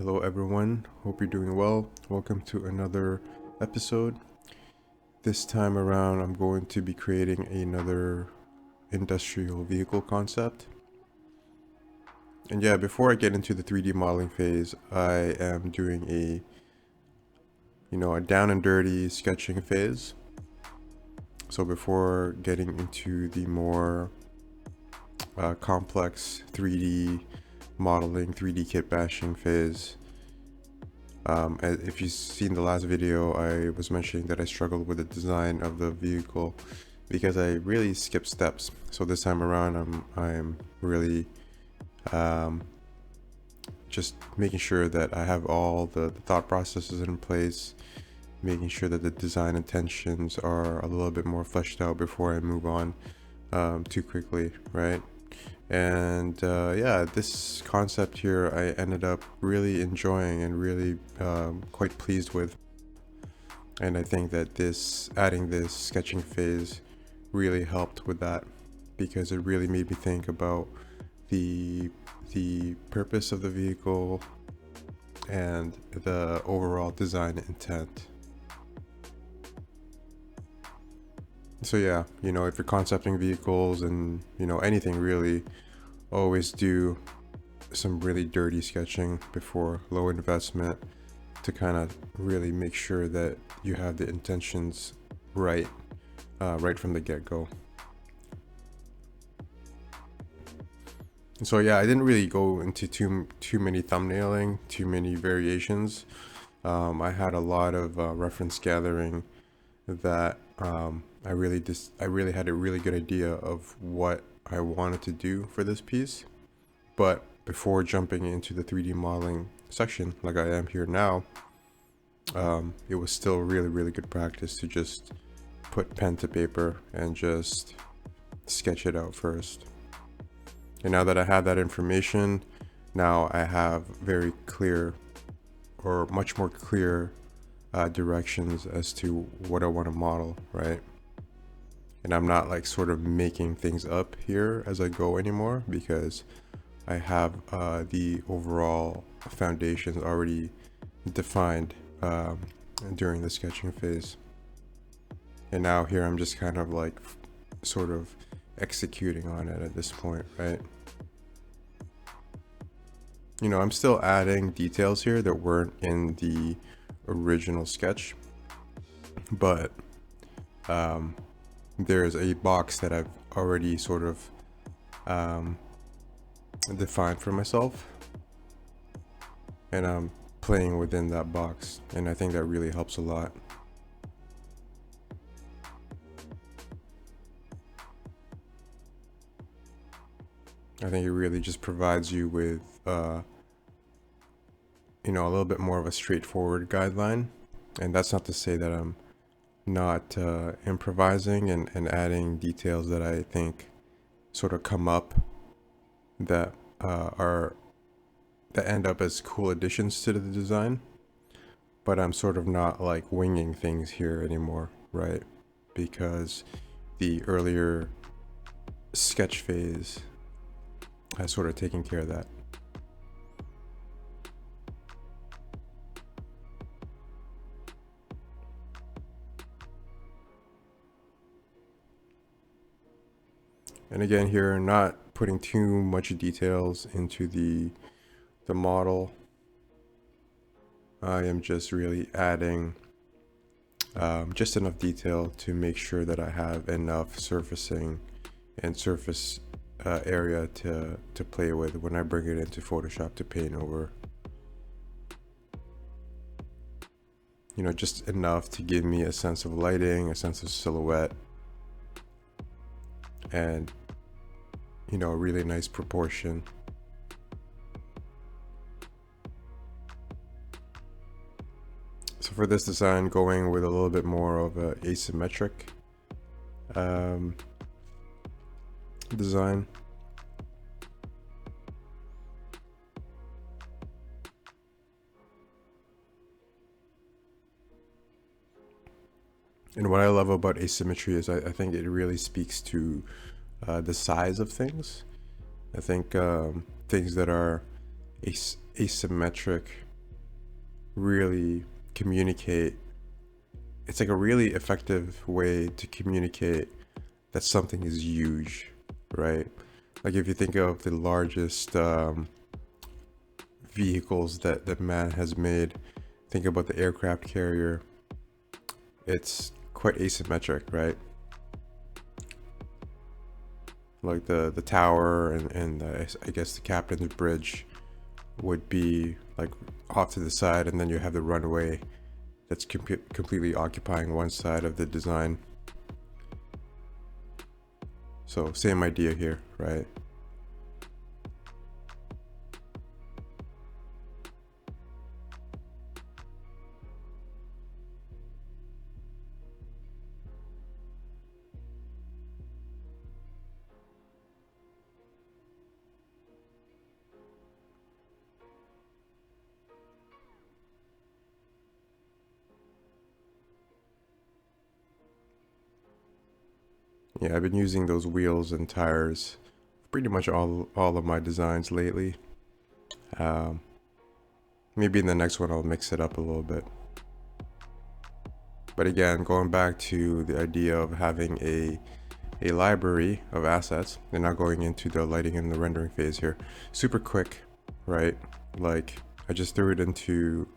Hello, everyone. Hope you're doing well. Welcome to another episode. This time around, I'm going to be creating another industrial vehicle concept. And yeah, before I get into the 3D modeling phase, I am doing a down and dirty sketching phase. So before getting into the more complex 3D modeling, 3D kit bashing phase, if you've seen the last video, I was mentioning that I struggled with the design of the vehicle because I really skipped steps. So this time around, I'm really just making sure that I have all the thought processes in place, making sure that the design intentions are a little bit more fleshed out before I move on too quickly, right? And yeah, this concept here I ended up really enjoying and really quite pleased with. And I think that adding this sketching phase really helped with that, because it really made me think about the purpose of the vehicle and the overall design intent. So yeah, if you're concepting vehicles and anything really, always do some really dirty sketching before low investment to kind of really make sure that you have the intentions right from the get-go. So yeah, I didn't really go into too many thumbnailing, too many variations. I had a lot of reference gathering that I really had a really good idea of what I wanted to do for this piece. But before jumping into the 3D modeling section, like I am here now, it was still really good practice to just put pen to paper and just sketch it out first. And now that I have that information, now I have very clear, or much more clear directions as to what I want to model, right? And I'm not like sort of making things up here as I go anymore, because I have the overall foundations already defined during the sketching phase. And now here I'm just kind of like sort of executing on it at this point, right? I'm still adding details here that weren't in the original sketch, but there's a box that I've already sort of defined for myself, and I'm playing within that box, and I think that really helps a lot. I think it really just provides you with a little bit more of a straightforward guideline. And that's not to say that I'm not improvising and adding details that I think sort of come up that end up as cool additions to the design. But I'm sort of not like winging things here anymore, right? Because the earlier sketch phase has sort of taken care of that. And again, here, not putting too much details into the model. I am just really adding just enough detail to make sure that I have enough surfacing and surface area to play with when I bring it into Photoshop to paint over. Just enough to give me a sense of lighting, a sense of silhouette, and a really nice proportion. So for this design, going with a little bit more of a asymmetric design. And what I love about asymmetry is I think it really speaks to the size of things. I think things that are asymmetric really communicate. It's like a really effective way to communicate that something is huge, right? Like if you think of the largest vehicles that man has made, think about the aircraft carrier. It's quite asymmetric, right? Like the tower and I guess the captain's bridge would be like off to the side, and then you have the runway that's completely occupying one side of the design. So same idea here, right? Yeah, I've been using those wheels and tires pretty much all of my designs lately. Um, Maybe in the next one I'll mix it up a little bit. But again, going back to the idea of having a library of assets, and now going into the lighting and the rendering phase here. Super quick, right? Like I just threw it into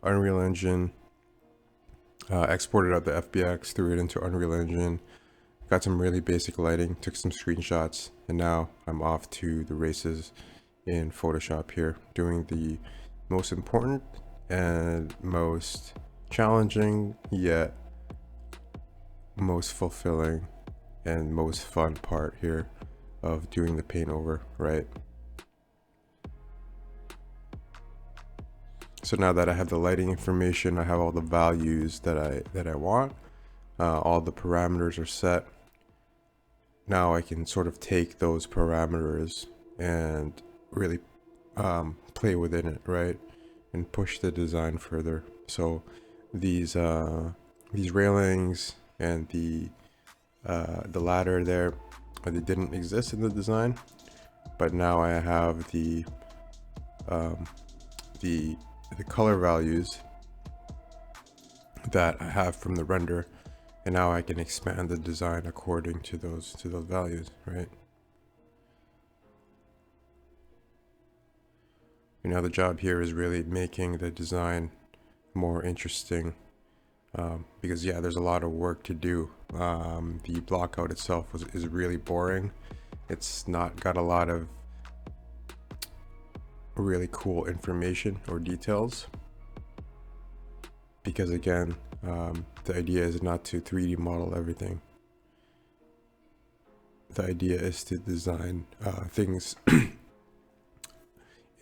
Unreal Engine, exported out the FBX, threw it into Unreal Engine, got some really basic lighting, took some screenshots, and now I'm off to the races in Photoshop here, doing the most important and most challenging yet most fulfilling and most fun part here of doing the paint over, right? So now that I have the lighting information, I have all the values that I want, all the parameters are set. Now I can sort of take those parameters and really play within it, right? And push the design further. So these railings and the ladder there, they didn't exist in the design, but now I have the color values that I have from the render, and now I can expand the design according to those values, right? And now the job here is really making the design more interesting, because yeah, there's a lot of work to do. The block out itself is really boring. It's not got a lot of really cool information or details, because again, the idea is not to 3D model everything. The idea is to design things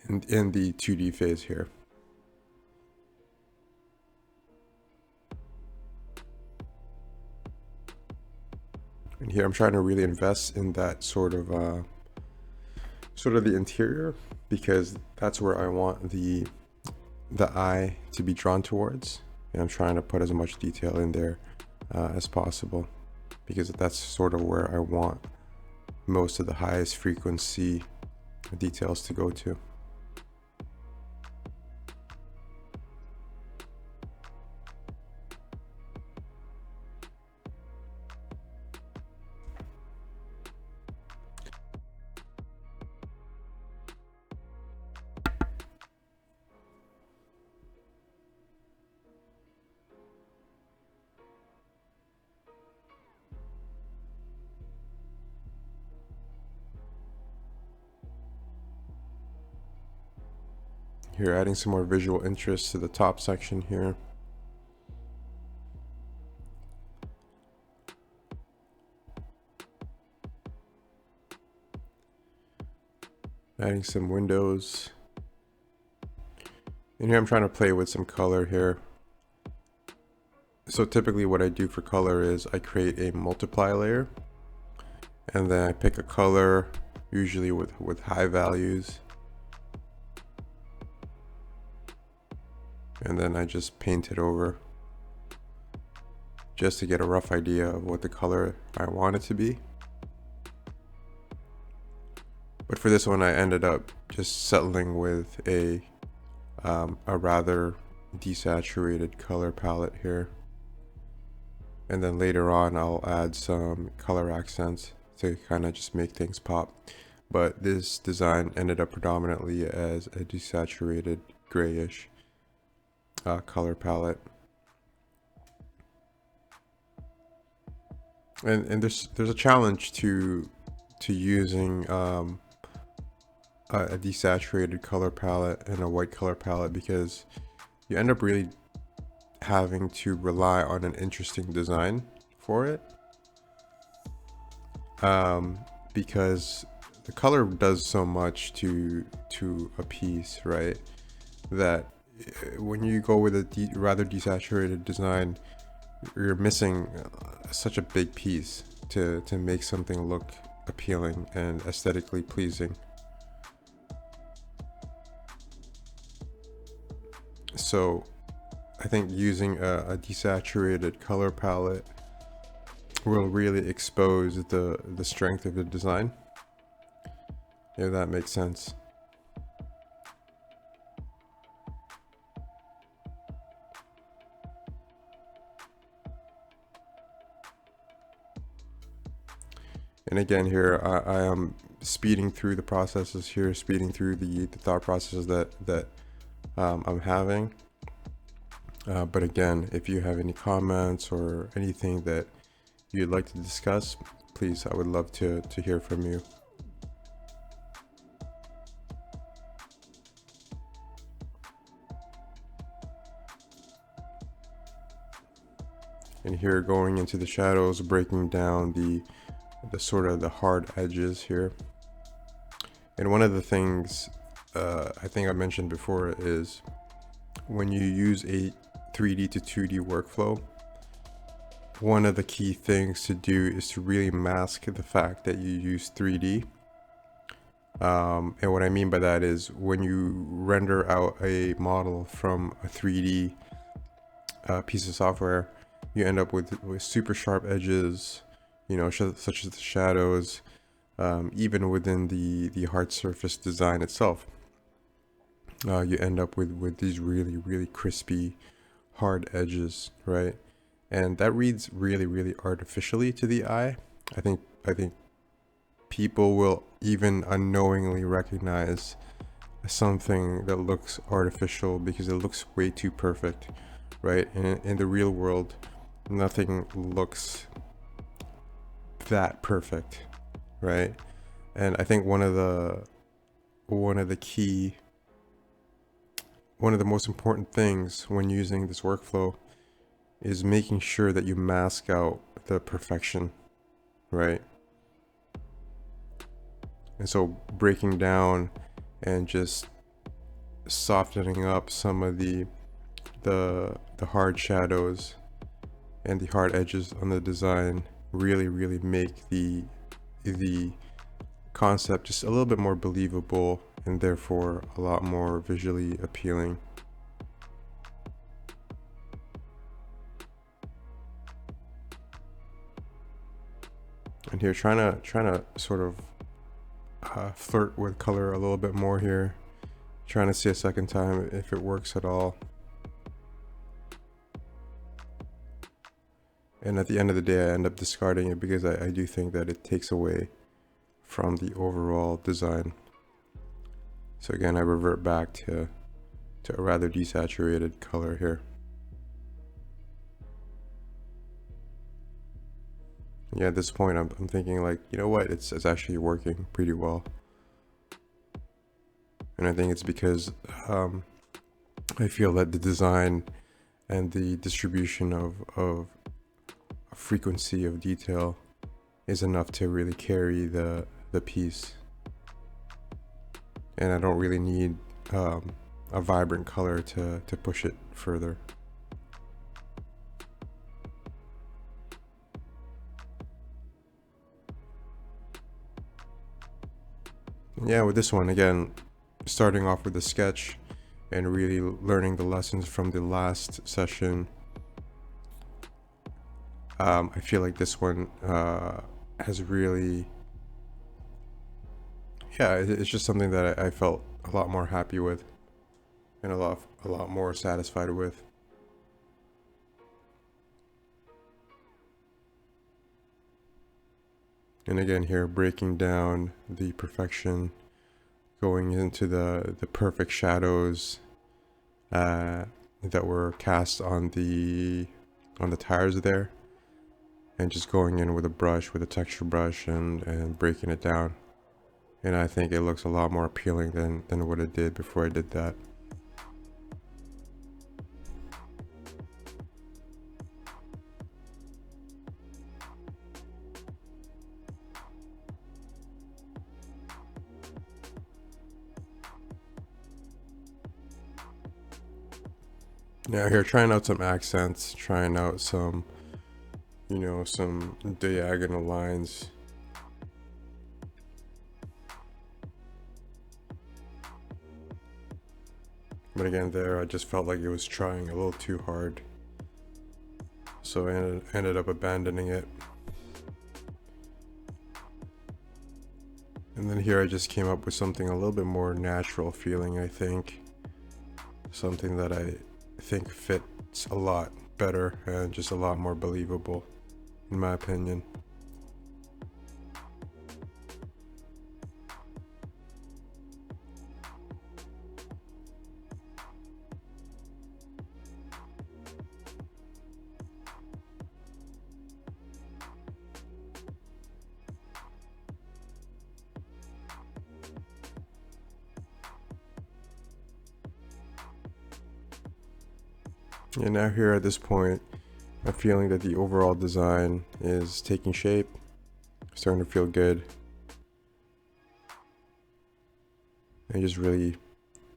in the 2D phase here. And here I'm trying to really invest in that sort of the interior, because that's where I want the eye to be drawn towards, and I'm trying to put as much detail in there as possible, because that's sort of where I want most of the highest frequency details to go to. Here, adding some more visual interest to the top section here. Adding some windows. And here I'm trying to play with some color here. So typically what I do for color is I create a multiply layer, and then I pick a color, usually with high values. And then I just paint it over just to get a rough idea of what the color I want it to be. But for this one, I ended up just settling with a rather desaturated color palette here. And then later on, I'll add some color accents to kind of just make things pop. But this design ended up predominantly as a desaturated grayish color palette. And there's a challenge to using a desaturated color palette and a white color palette, because you end up really having to rely on an interesting design for it, because the color does so much to a piece, right? That when you go with a rather desaturated design, you're missing such a big piece to make something look appealing and aesthetically pleasing. So I think using a desaturated color palette will really expose the strength of the design, if that makes sense. And again, here I am speeding through the processes here, speeding through the thought processes that I'm having. But again, if you have any comments or anything that you'd like to discuss, please, I would love to hear from you. And here, going into the shadows, breaking down the sort of the hard edges here. And one of the things I think I mentioned before is when you use a 3D to 2D workflow, one of the key things to do is to really mask the fact that you use 3D. And what I mean by that is when you render out a model from a 3D piece of software, you end up with super sharp edges, you know, such as the shadows, even within the hard surface design itself. You end up with these really crispy, hard edges, right? And that reads really artificially to the eye. I think people will even unknowingly recognize something that looks artificial because it looks way too perfect, right? In the real world, nothing looks that perfect, right? And I think one of the most important things when using this workflow is making sure that you mask out the perfection, right? And so breaking down and just softening up some of the hard shadows and the hard edges on the design really make the concept just a little bit more believable and therefore a lot more visually appealing. And here, trying to sort of flirt with color a little bit more here, trying to see a second time if it works at all. And at the end of the day, I end up discarding it because I do think that it takes away from the overall design. So again, I revert back to a rather desaturated color here. Yeah, at this point, I'm thinking like, you know what, it's actually working pretty well. And I think it's because I feel that the design and the distribution of frequency of detail is enough to really carry the piece. And I don't really need a vibrant color to push it further. Yeah, with this one, again, starting off with a sketch and really learning the lessons from the last session, I feel like this one has really, yeah, it's just something that I felt a lot more happy with. and a lot more satisfied with. And again here, breaking down the perfection, going into the perfect shadows that were cast on the tires there, and just going in with a brush, with a texture brush, and breaking it down. And I think it looks a lot more appealing than what it did before I did that. Now here, trying out some accents, trying out some, some diagonal lines. But again, there I just felt like it was trying a little too hard, so I ended up abandoning it. And then here I just came up with something a little bit more natural feeling, I think. Something that I think fits a lot better and just a lot more believable, in my opinion. And now here at this point, I'm feeling that the overall design is taking shape, starting to feel good, and just really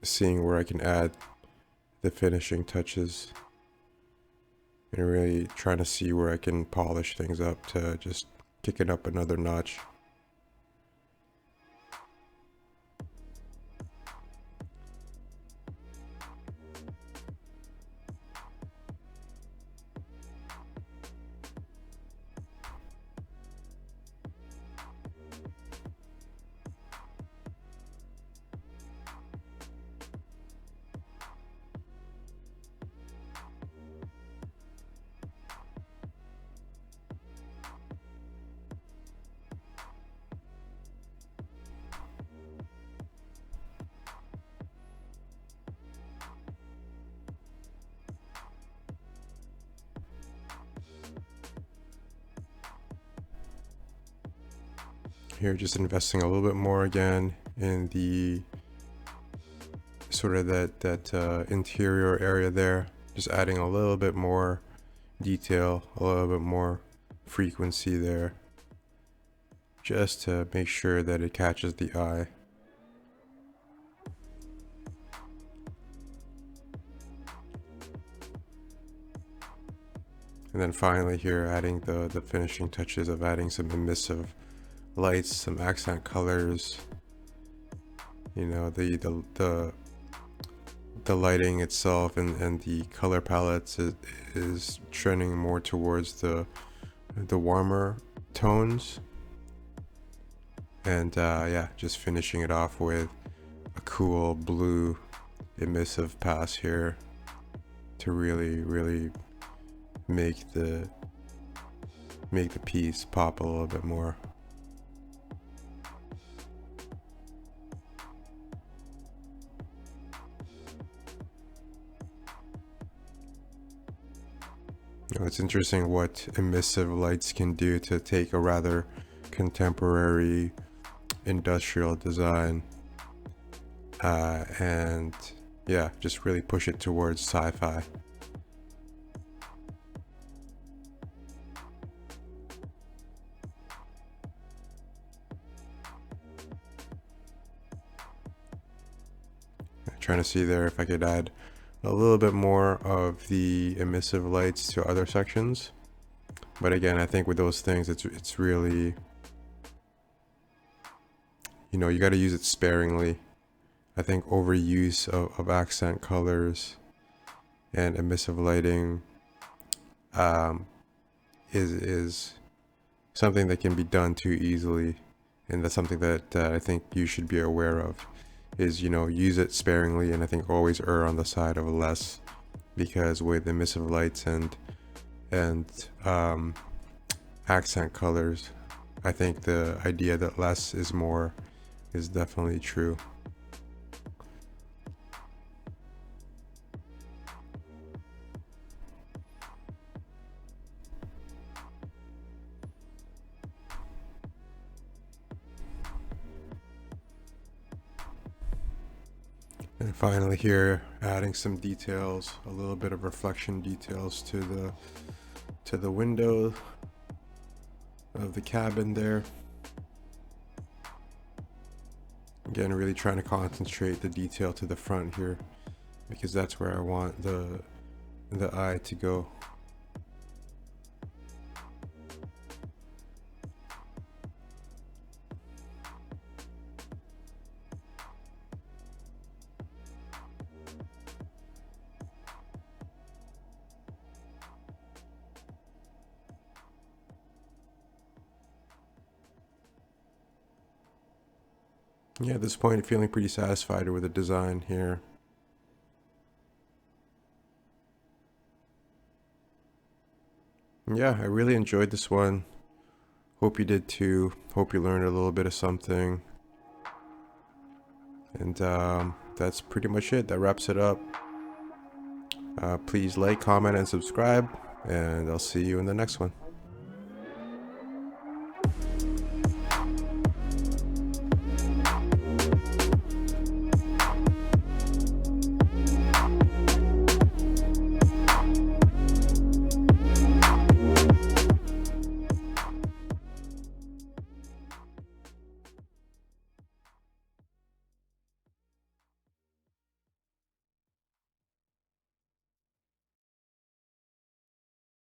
seeing where I can add the finishing touches, and really trying to see where I can polish things up to just kick it up another notch. Here, just investing a little bit more again in the sort of that interior area there, just adding a little bit more detail, a little bit more frequency there, just to make sure that it catches the eye. And then finally here, adding the finishing touches of adding some emissive lights, some accent colors. The lighting itself and the color palettes is trending more towards the warmer tones. And yeah, just finishing it off with a cool blue emissive pass here to really make the piece pop a little bit more. It's interesting what emissive lights can do to take a rather contemporary industrial design and yeah, just really push it towards sci-fi. Trying to see there if I could add a little bit more of the emissive lights to other sections, but again, I think with those things, it's really, you got to use it sparingly. I think overuse of accent colors and emissive lighting is something that can be done too easily, and that's something that I think you should be aware of is, use it sparingly, and I think always err on the side of less, because with emissive lights and accent colors, I think the idea that less is more is definitely true. And finally here, adding some details, a little bit of reflection details to the window of the cabin there. Again, really trying to concentrate the detail to the front here, because that's where I want the eye to go. Yeah, at this point, feeling pretty satisfied with the design here. Yeah, I really enjoyed this one. Hope you did too. Hope you learned a little bit of something. And that's pretty much it. That wraps it up. Please like, comment, and subscribe. And I'll see you in the next one.